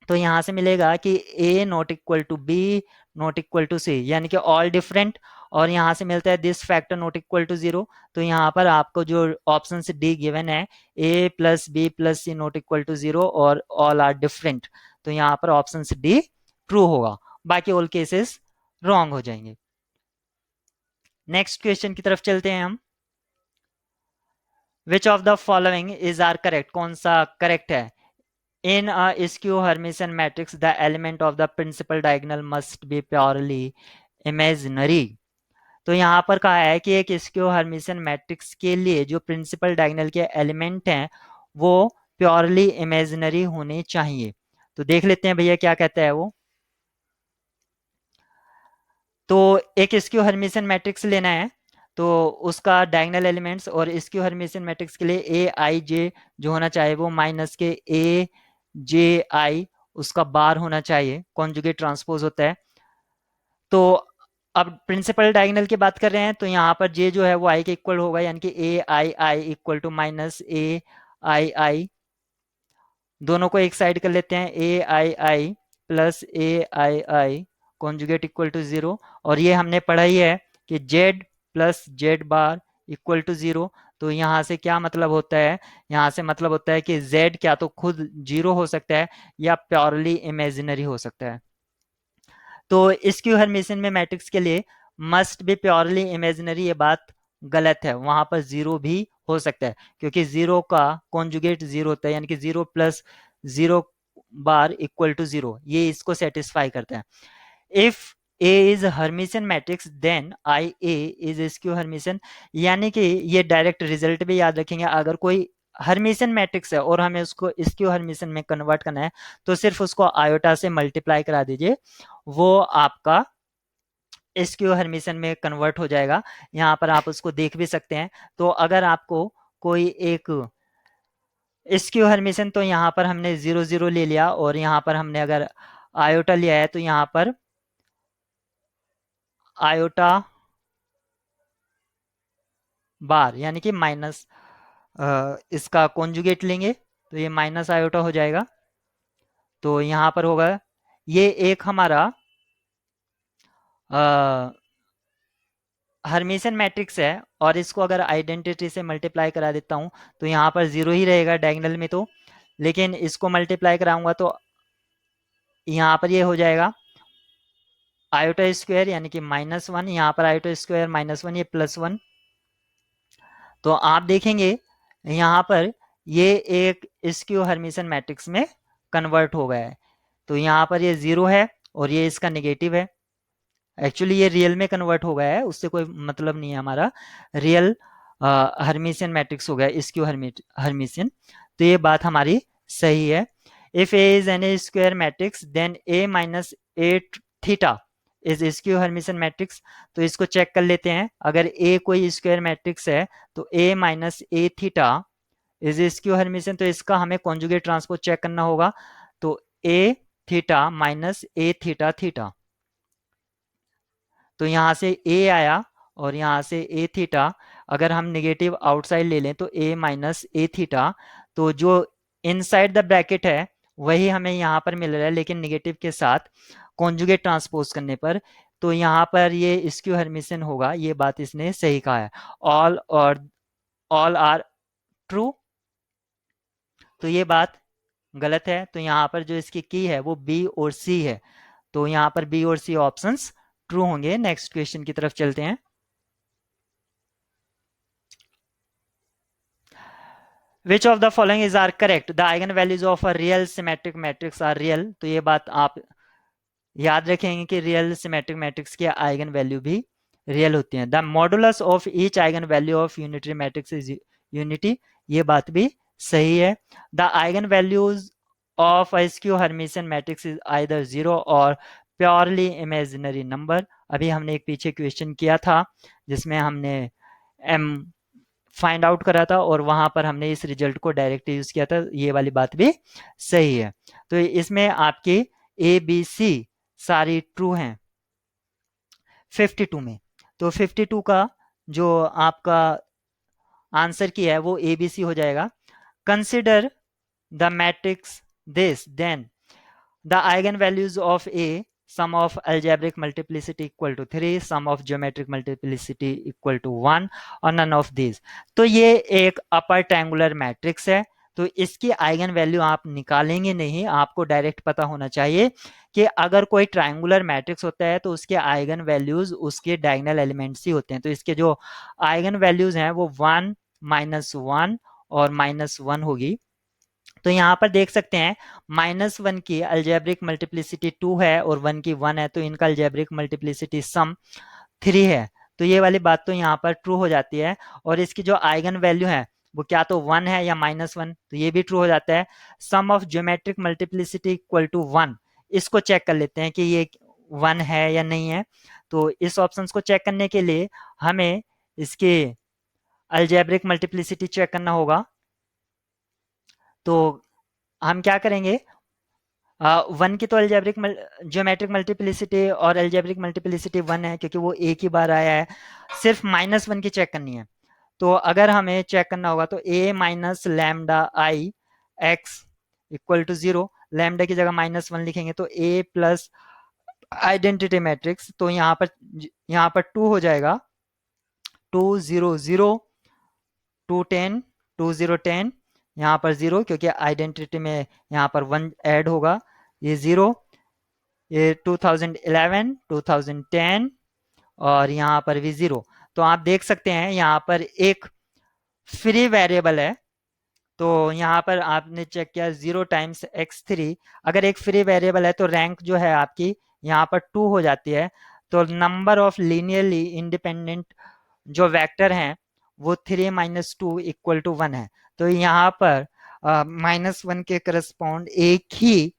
Speaker 1: तो यहाँ से मिलेगा कि a not equal to B not equal to C, यानी कि ऑल डिफरेंट। और यहाँ से मिलता है this factor not equal to zero. तो यहाँ पर आपको जो ऑप्शन से डी गिवन है, a plus B plus C not equal to zero और ऑल आर डिफरेंट, तो यहाँ पर ऑप्शन से डी ट्रू होगा, बाकी ऑल केसेस रॉन्ग हो जाएंगे। नेक्स्ट क्वेश्चन की तरफ चलते हैं हम। Which of the following is are correct, कौन सा करेक्ट है? In a skew Hermitian matrix, the element of the principal diagonal must be purely imaginary. तो यहाँ पर कहा है कि एक स्क्यू हर्मिशियन मैट्रिक्स के लिए जो प्रिंसिपल डायगोनल के एलिमेंट हैं वो प्योरली इमेजिनरी होने चाहिए। तो देख लेते हैं भैया क्या कहता है वो। तो एक स्क्यू हर्मिशियन मैट्रिक्स लेना है, तो उसका डायगोनल एलिमेंट्स, और स्क्यू हर्मिशियन मैट्रिक्स के लिए ए आई जे जो होना चाहिए वो माइनस के ए जे आई उसका बार होना चाहिए, कॉन्जुगेट ट्रांसपोज होता है। तो अब प्रिंसिपल डायगोनल की बात कर रहे हैं, तो यहाँ पर जे जो है वो आई के इक्वल होगा, यानी कि A I I equal to minus A I I. दोनों को एक साइड कर लेते हैं, A I I plus A I I conjugate equal to zero. और ये हमने पढ़ा ही है कि Z plus Z bar equal to zero. तो यहाँ से क्या मतलब होता है? यहाँ से मतलब होता है कि z क्या तो खुद जीरो हो सकता है या प्योरली इमेजिनरी हो सकता है। तो स्क्यू हर्मिशियन में मैट्रिक्स के लिए मस्ट बी प्योरली इमेजिनरी, ये बात गलत है, वहां पर जीरो भी हो सकता है, क्योंकि जीरो का कॉन्जुगेट जीरो होता है, यानी कि zero plus zero bar equal to zero, ये इसको सेटिस्फाई करता है। If A is Hermitian matrix then I A is skew Hermitian, यानी कि ये डायरेक्ट रिजल्ट भी याद रखेंगे। अगर कोई हर्मिशियन मैट्रिक्स है और हमें उसको स्क्यू हर्मिशियन में कन्वर्ट करना है, तो सिर्फ उसको आयोटा से मल्टीप्लाई करा दीजिए, वो आपका स्क्यू हर्मिशियन में कन्वर्ट हो जाएगा। यहाँ पर आप उसको देख भी सकते हैं। तो अगर आपको कोई एक स्क्यू हर्मिशियन, तो यहाँ पर हमने जीरो जीरो ले लिया, और यहाँ पर हमने अगर आयोटा लिया है, तो यहाँ पर आयोटा बार यानी कि माइनस इसका कॉन्जुगेट लेंगे, तो ये माइनस आयोटा हो जाएगा। तो यहाँ पर होगा ये एक हमारा हर्मिशियन मैट्रिक्स है, और इसको अगर आइडेंटिटी से मल्टीप्लाई करा देता हूँ, तो यहाँ पर जीरो ही रहेगा डायगोनल में, तो लेकिन इसको मल्टीप्लाई कराऊंगा तो यहाँ पर ये हो जाएगा आयोटा स्क्वायर, यानी कि माइनस वन, यहाँ पर आयोटा स्क्वायर माइनस वन, ये प्लस वन। तो आप देखेंगे यहाँ पर ये एक स्क्यू हर्मिशियन मैट्रिक्स में कन्वर्ट हो गया है। तो यहाँ पर ये जीरो है और ये इसका नेगेटिव है। एक्चुअली ये रियल में कन्वर्ट हो गया है, उससे कोई मतलब नहीं है हमारा, रियल हर्मिशियन मैट्रिक्स हो गया स्क्यू हर्मिशियन। तो ये बात हमारी सही है। If A is an square matrix then A minus A theta is skew Hermitian matrix. तो इसको चेक कर लेते हैं। अगर ए कोई स्क्वायर मैट्रिक्स है, तो A minus A theta is skew Hermitian, तो इसका हमें कॉन्जुगेट ट्रांसपोज चेक करना होगा। तो A theta minus A theta theta, तो यहाँ से a आया और यहाँ से a थीटा, अगर हम नेगेटिव आउटसाइड ले लें तो a माइनस ए थीटा, तो जो इनसाइड द ब्रैकेट है वही हमें यहाँ पर मिल रहा है, लेकिन नेगेटिव के साथ कॉन्जुगेट ट्रांसपोज करने पर, तो यहाँ पर ये स्क्यू हर्मिशियन होगा। ये बात इसने सही कहा है, ऑल आर ट्रू। तो ये बात गलत है। तो यहाँ पर जो इसकी की है वो बी और सी है, तो यहाँ पर बी और सी ऑप्शंस ट्रू होंगे। नेक्स्ट क्वेश्चन की तरफ चलते हैं। Which of the following is are correct, the eigenvalues of a real symmetric matrix are real. तो ये बात आप याद रखेंगे कि रियल सिमेट्रिक मैट्रिक्स की आइगन वैल्यू भी रियल होती हैं। The modulus of each eigenvalue of unitary matrix is unity, ये बात भी सही है। The eigenvalues of skew Hermitian matrix is either zero और प्योरली इमेजिनरी नंबर। अभी हमने एक पीछे क्वेश्चन किया था जिसमें हमने एम फाइंड आउट करा था और वहां पर हमने इस रिजल्ट को डायरेक्ट यूज किया था, ये वाली बात भी सही है। तो इसमें आपकी ए बी सी सारी ट्रू हैं 52 में। तो 52 का जो आपका आंसर की है वो ए बी सी हो जाएगा। Consider the matrix this then the eigenvalues of A, sum of algebraic multiplicity equal to 3, sum of geometric multiplicity equal to 1 और none of these। तो ये एक अपर ट्रायंगुलर मैट्रिक्स है, तो इसकी आइगन वैल्यू आप निकालेंगे नहीं, आपको डायरेक्ट पता होना चाहिए कि अगर कोई ट्रायंगुलर मैट्रिक्स होता है तो उसके आइगन वैल्यूज उसके डायगोनल एलिमेंट्स ही होते हैं। तो इसके जो आइगन वैल्यूज हैं वो 1 -1 और -1 होगी। तो यहाँ पर देख सकते हैं -1 की अलजेब्रिक मल्टीप्लिसिटी 2 है और 1 की 1 है, तो इनका अलजेब्रिक मल्टीप्लिसिटी सम 3 है। तो ये वाली बात तो यहाँ पर ट्रू हो जाती है। और इसकी जो आइगन वैल्यू है वो क्या तो 1 है या -1, तो ये भी ट्रू हो जाता है। Sum of geometric multiplicity equal to 1, इसको चेक कर लेते हैं कि ये 1 है या नहीं है। तो इस ऑप्शन को चेक करने के लिए हमें इसके अलजेब्रिक मल्टीप्लिसिटी चेक करना होगा। तो हम क्या करेंगे, 1 की तो अलजेब्रिक ज्योमेट्रिक मल्टीप्लिसिटी और अलजेब्रिक मल्टीप्लिसिटी 1 है क्योंकि वो एक ही बार आया है। सिर्फ -1 की चेक करनी है। तो अगर हमें चेक करना होगा तो a minus lambda I X equal to 0, lambda की जगह -1 लिखेंगे तो a प्लस आइडेंटिटी मैट्रिक्स, तो यहाँ पर 2 हो जाएगा 2 0 0 2 10 2 0 10, यहाँ पर 0 क्योंकि आइडेंटिटी में यहाँ पर 1 ऐड होगा, ये 0, ये 2011 2010 और यहाँ पर भी 0। तो आप देख सकते हैं यहाँ पर एक फ्री वेरिएबल है। तो यहाँ पर आपने चेक किया 0 टाइम्स x3, अगर एक फ्री वेरिएबल है तो रैंक जो है आपकी यहाँ पर 2 हो जाती है। तो नंबर ऑफ लीनियरली इंडिपेंडेंट जो वेक्टर हैं वो 3 - 2 इक्वल टू 1 है। तो यहाँ पर -1 के करस्पॉन्ड एक ही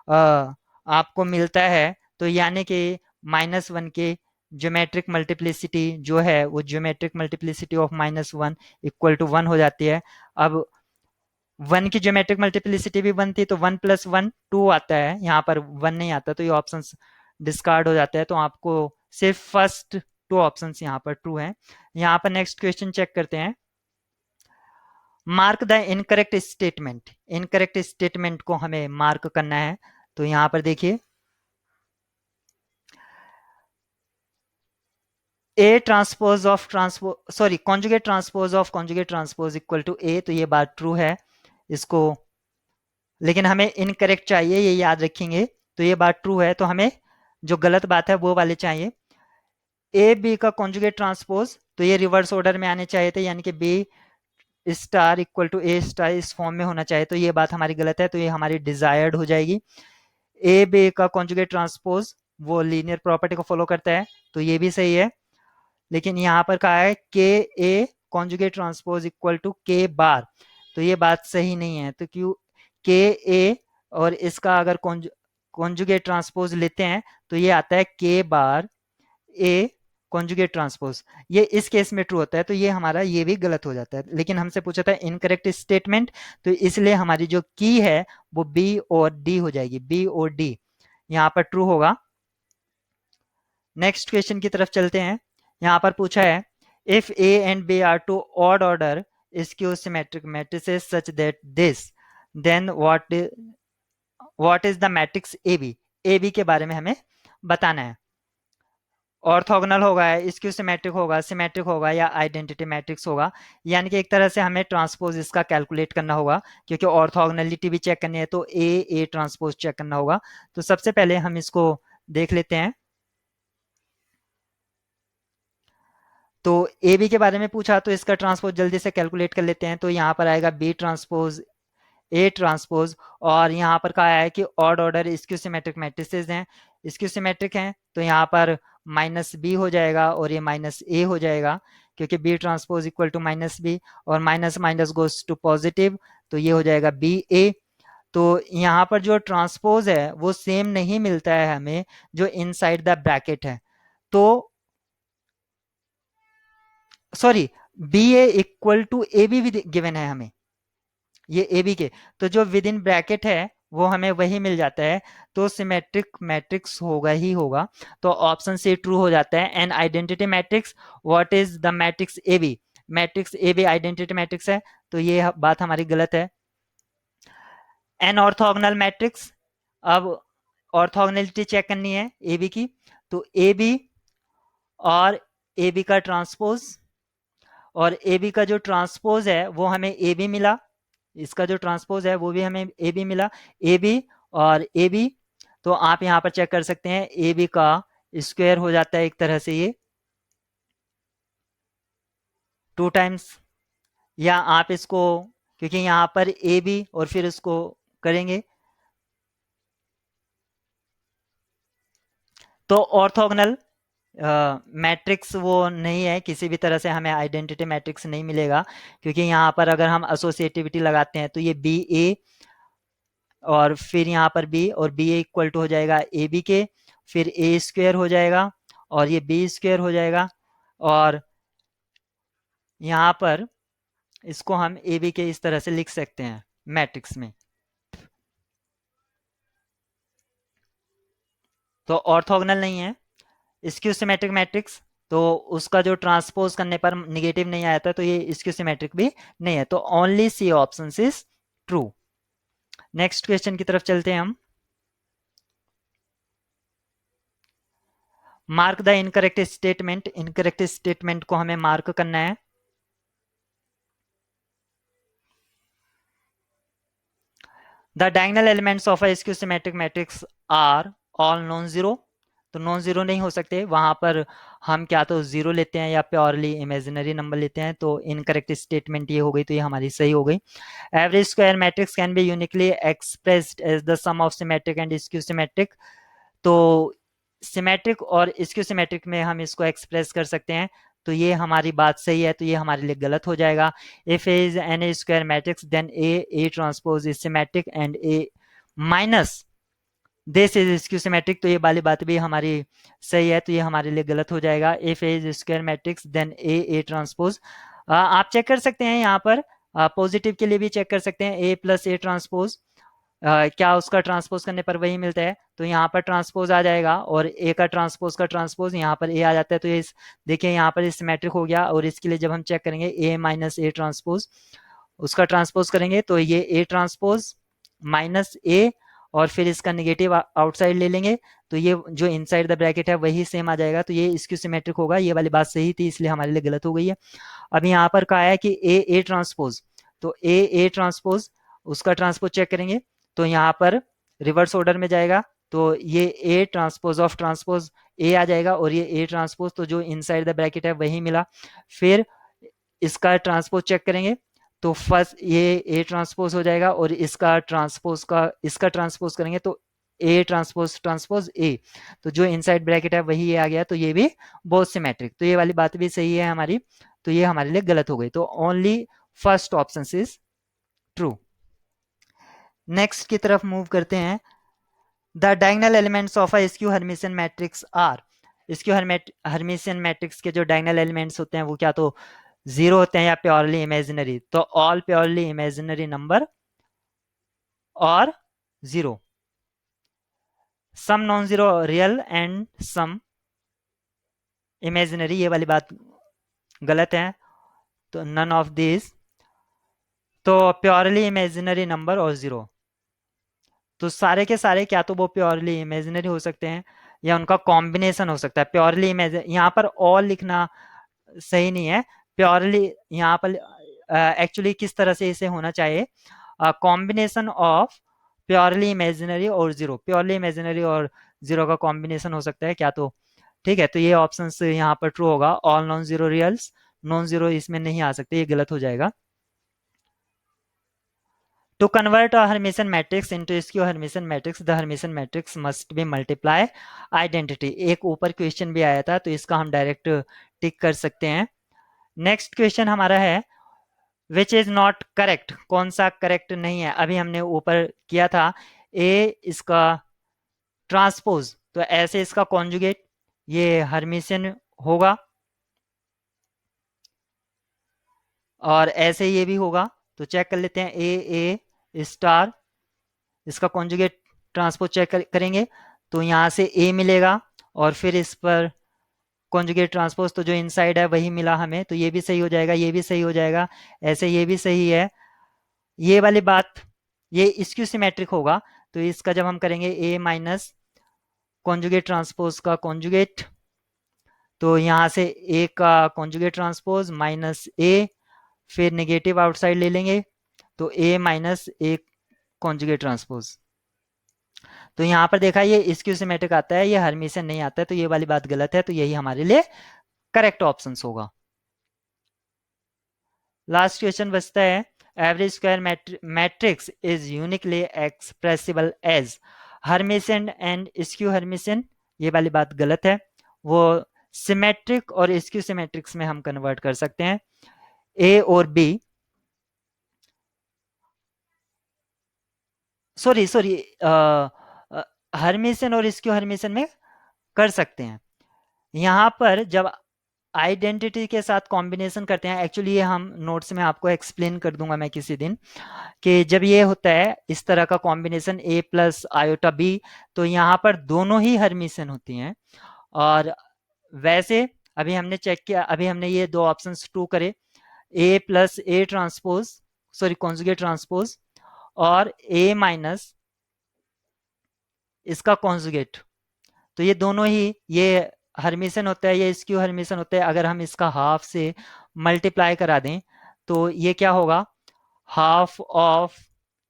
Speaker 1: आपको मिलता है। तो यानी कि -1 के ज्योमेट्रिक मल्टीप्लिसिटी जो है वो geometric multiplicity of -1 equal to 1 हो जाती है। अब 1 की ज्योमेट्रिक मल्टीप्लिसिटी भी 1 थी तो 1 + 1 2 आता है, यहाँ पर 1 नहीं आता, तो ये ऑप्शन डिस्कार्ड हो जाता है। तो आपको सिर्फ फर्स्ट 2 ऑप्शन यहाँ पर ट्रू हैं। यहाँ पर नेक्स्ट क्वेश्चन चेक करते हैं। Mark the incorrect statement, incorrect statement को हमें मार्क करना है। तो यहाँ पर देखिए A transpose of transpose sorry conjugate transpose of conjugate transpose equal to A, तो ये बात ट्रू है इसको, लेकिन हमें इनकरेक्ट चाहिए, ये याद रखेंगे। तो ये बात ट्रू है, तो हमें जो गलत बात है वो वाले चाहिए। ए बी का कॉन्जुगेट ट्रांसपोज, तो ये रिवर्स ऑर्डर में आने चाहिए थे, यानी कि B star equal to A star इस फॉर्म में होना चाहिए। तो ये बात हमारी गलत है, तो ये हमारी डिजायर्ड हो जाएगी। ए बी का कॉन्जुगेट ट्रांसपोज वो लीनियर प्रॉपर्टी को फॉलो करता है, तो ये भी सही है। लेकिन यहाँ पर कहा है K A conjugate transpose equal to K bar, तो ये बात सही नहीं है। तो क्यों के ए और इसका अगर कॉन्जुगेट ट्रांसपोज लेते हैं तो ये आता है के बार ए कॉन्जुगेट ट्रांसपोज, ये इस केस में ट्रू होता है, तो ये हमारा ये भी गलत हो जाता है। लेकिन हमसे पूछा था इनकरेक्ट स्टेटमेंट, तो इसलिए हमारी जो की है वो बी और डी हो जाएगी, बी और डी यहाँ पर ट्रू होगा। नेक्स्ट क्वेश्चन की तरफ चलते हैं। यहाँ पर पूछा है if A and B are two odd order skew symmetric matrices such that this, then what is the matrix AB, AB के बारे में हमें बताना है। ऑर्थोगोनल होगा, स्क्यू सिमेट्रिक होगा, सिमेट्रिक होगा या आइडेंटिटी मैट्रिक्स होगा, यानी कि एक तरह से हमें ट्रांसपोज इसका कैलकुलेट करना होगा, क्योंकि ऑर्थोगोनलिटी भी चेक करनी है तो ए ट्रांसपोज चेक करना होगा। तो सबसे पहले हम इसको देख लेते हैं। तो ए बी के बारे में पूछा तो इसका ट्रांसपोज जल्दी से कैलकुलेट कर लेते हैं। तो यहाँ पर आएगा बी ट्रांसपोज ए ट्रांसपोज, और यहाँ पर कहा है कि odd order skew symmetric matrices हैं, स्क्यू सिमेट्रिक हैं तो यहाँ पर माइनस बी हो जाएगा और ये माइनस ए हो जाएगा, क्योंकि B transpose equal to minus B, और minus minus goes to positive, तो ये हो जाएगा बी ए। तो यहाँ पर जो ट्रांसपोज है वो सेम नहीं मिलता है हमें जो इनसाइड द ब्रैकेट है। तो sorry, B A equal to A B भी गिवन है हमें, ये ए बी के, तो जो विद इन ब्रैकेट है वो हमें वही मिल जाता है, तो सिमेट्रिक मैट्रिक्स होगा ही होगा। तो ऑप्शन सी ट्रू हो जाता है। An identity matrix, what is the matrix A B, matrix A B identity matrix है, तो ये बात हमारी गलत है। एन ऑर्थोगोनल मैट्रिक्स, अब ऑर्थोगोनलिटी चेक करनी है ए बी की, तो ए बी और ए बी का ट्रांसपोज, और ए बी का जो ट्रांसपोज है वो हमें ए बी मिला, इसका जो ट्रांसपोज है वो भी हमें ए बी मिला, ए बी और ए बी। तो आप यहाँ पर चेक कर सकते हैं ए बी का स्क्वायर हो जाता है एक तरह से ये 2 टाइम्स, या आप इसको, क्योंकि यहाँ पर ए बी और फिर इसको करेंगे तो ऑर्थोगोनल मैट्रिक्स वो नहीं है, किसी भी तरह से हमें आइडेंटिटी मैट्रिक्स नहीं मिलेगा, क्योंकि यहाँ पर अगर हम एसोसिएटिविटी लगाते हैं तो ये बी ए और फिर यहाँ पर बी, और बी ए इक्वल टू हो जाएगा ए बी के, फिर ए स्क्वायर हो जाएगा और ये बी स्क्वायर हो जाएगा, और यहाँ पर इसको हम ए बी के इस तरह से लिख सकते हैं मैट्रिक्स में। तो ऑर्थोगोनल नहीं है। स्क्यू सिमेट्रिक मैट्रिक्स, तो उसका जो ट्रांसपोज करने पर निगेटिव नहीं आया था, तो ये स्क्यू सिमेट्रिक भी नहीं है, तो only C option is true. Next question की तरफ चलते हैं हम। Mark the incorrect statement, incorrect statement को हमें मार्क करना है। The diagonal elements of a skew symmetric matrix are all non zero, तो नॉन जीरो नहीं हो सकते, वहां पर हम क्या तो जीरो लेते हैं या प्योरली इमेजिनरी नंबर लेते हैं, तो इनकरेक्ट स्टेटमेंट ये हो गई, तो ये हमारी सही हो गई। Every square matrix can be uniquely expressed as the sum of symmetric and skew symmetric, तो सिमेट्रिक और स्क्यू सिमेट्रिक में हम इसको एक्सप्रेस कर सकते हैं, तो ये हमारी बात सही है, तो ये हमारे लिए गलत हो जाएगा। If A is an a square matrix then A transpose is symmetric and A minus this is skew symmetric, तो ये वाली बात भी हमारी सही है, तो ये हमारे लिए गलत हो जाएगा। If A is square matrix then A transpose, आप चेक कर सकते हैं यहाँ पर पॉजिटिव के लिए भी चेक कर सकते हैं, ए प्लस ए ट्रांसपोज क्या उसका ट्रांसपोज करने पर वही मिलता है, तो यहाँ पर ट्रांसपोज आ जाएगा और ए का ट्रांसपोज यहाँ पर ए आ जाता है, तो ये देखिए यहाँ पर सिमेट्रिक हो गया, और इसके लिए जब हम चेक करेंगे ए माइनस ए ट्रांसपोज, उसका ट्रांसपोज करेंगे तो ये ए ट्रांसपोज माइनस ए, और फिर इसका निगेटिव आउटसाइड ले लेंगे, तो ये जो इनसाइड द ब्रैकेट है वही सेम आ जाएगा, तो ये इसकी सिमेट्रिक होगा, ये वाली बात सही थी इसलिए हमारे लिए गलत हो गई है। अब यहाँ पर कहा है कि ए ट्रांसपोज, तो ए ट्रांसपोज उसका ट्रांसपोज चेक करेंगे तो यहाँ पर रिवर्स ऑर्डर में जाएगा, तो ये A transpose of transpose A आ जाएगा, और ये ए ट्रांसपोज तो जो इनसाइड द ब्रैकेट है वही मिला। फिर इसका ट्रांसपोज चेक करेंगे तो फर्स्ट ये ए ट्रांसपोज हो जाएगा, और इसका ट्रांसपोज करेंगे तो ए ट्रांसपोज ट्रांसपोज ए, तो जो इनसाइड ब्रैकेट है वही ये आ गया, तो ये भी बहुत सिमेट्रिक, तो ये वाली बात भी सही है हमारी, तो ये हमारे लिए गलत हो गई, तो only first option is true. Next की तरफ मूव करते हैं। The diagonal elements of a skew Hermitian matrix are, skew Hermitian matrix के जो डायगोनल एलिमेंट्स होते हैं वो क्या तो जीरो होते हैं या प्योरली इमेजिनरी, तो ऑल प्योरली इमेजिनरी नंबर और zero, some non zero real and some imaginary, ये वाली बात गलत है, तो नन ऑफ दिस, तो प्योरली इमेजिनरी नंबर और जीरो, तो सारे के सारे क्या तो वो प्योरली इमेजिनरी हो सकते हैं या उनका कॉम्बिनेशन हो सकता है। प्योरली इमेजिन, यहाँ पर ऑल लिखना सही नहीं है, प्योरली यहाँ पर एक्चुअली किस तरह से इसे होना चाहिए, कॉम्बिनेशन ऑफ प्योरली इमेजिनरी और जीरो, प्योरली इमेजिनरी और जीरो का कॉम्बिनेशन हो सकता है क्या तो, ठीक है, तो ये ऑप्शन यहाँ पर ट्रू होगा। All non zero reals, non zero इसमें नहीं आ सकते, ये गलत हो जाएगा। To convert a Hermitian matrix into skew Hermitian matrix, the Hermitian matrix must be multiply identity. एक ऊपर क्वेश्चन भी आया था, तो इसका हम डायरेक्ट टिक कर सकते हैं। नेक्स्ट क्वेश्चन हमारा है विच इज नॉट करेक्ट, कौन सा करेक्ट नहीं है। अभी हमने ऊपर किया था ए इसका ट्रांसपोज, तो ऐसे इसका कॉन्जुगेट ये हर्मिशियन होगा, और ऐसे ये भी होगा। तो चेक कर लेते हैं, ए स्टार इसका कॉन्जुगेट ट्रांसपोज चेक करेंगे, तो यहाँ से ए मिलेगा, और फिर इस पर कॉन्जुगेट ट्रांसपोज, तो जो इनसाइड है वही मिला हमें, तो ये भी सही हो जाएगा, ये भी सही हो जाएगा, ऐसे ये भी सही है। ये वाली बात ये स्क्यू सिमेट्रिक होगा, तो इसका जब हम करेंगे ए माइनस कॉन्जुगेट ट्रांसपोज का कॉन्जुगेट, तो यहाँ से ए का कॉन्जुगेट ट्रांसपोज माइनस ए, फिर नेगेटिव आउटसाइड ले लेंगे, तो A minus A conjugate transpose. तो यहाँ पर देखा ये स्क्यू सिमेट्रिक आता है, ये हर्मिशियन नहीं आता है, तो ये वाली बात गलत है, तो यही हमारे लिए करेक्ट ऑप्शन होगा। लास्ट क्वेश्चन बचता है every square matrix is uniquely expressible as Hermitian and skew Hermitian. ये वाली बात गलत है, वो सिमेट्रिक और स्क्यू सिमेट्रिक्स में हम कन्वर्ट कर सकते हैं। ए और बी, सॉरी सॉरी, हर्मिशियन और स्क्यू हर्मिशियन में कर सकते हैं। यहाँ पर जब आइडेंटिटी के साथ कॉम्बिनेशन करते हैं, एक्चुअली ये हम नोट्स में आपको एक्सप्लेन कर दूंगा मैं किसी दिन, कि जब ये होता है इस तरह का कॉम्बिनेशन ए प्लस आयोटा बी, तो यहाँ पर दोनों ही हर्मिशियन होती हैं। और वैसे अभी हमने चेक किया, अभी हमने ये दो ऑप्शंस टू करे, A plus A transpose, sorry conjugate transpose, और ए माइनस इसका कॉन्जुगेट, तो ये दोनों ही ये हर्मिशियन होता है, ये स्क्यू हर्मिशियन होता है। अगर हम इसका हाफ से मल्टीप्लाई करा दें, तो ये क्या होगा, half of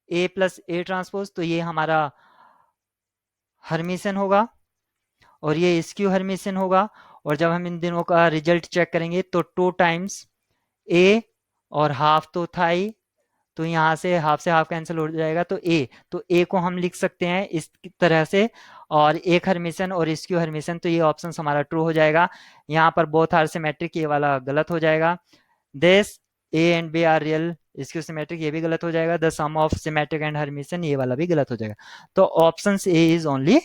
Speaker 1: A plus A transpose, तो ये हमारा हर्मिशियन होगा, और ये स्क्यू हर्मिशियन होगा। और जब हम इन दोनों का रिजल्ट चेक करेंगे, तो 2 टाइम्स ए और हाफ तो था ही, तो यहाँ से हाफ कैंसिल हो जाएगा, तो ए को हम लिख सकते हैं इस तरह से, और एक हर्मिशियन और स्क्यू हर्मिशियन, तो ये ऑप्शन हमारा ट्रू हो जाएगा। यहाँ पर बोथ आर सिमेट्रिक, ये वाला गलत हो जाएगा। This A and B are real skew symmetric, ये भी गलत हो जाएगा। The sum of symmetric and Hermitian, ये वाला भी गलत हो जाएगा। तो ऑप्शन ए इज ओनली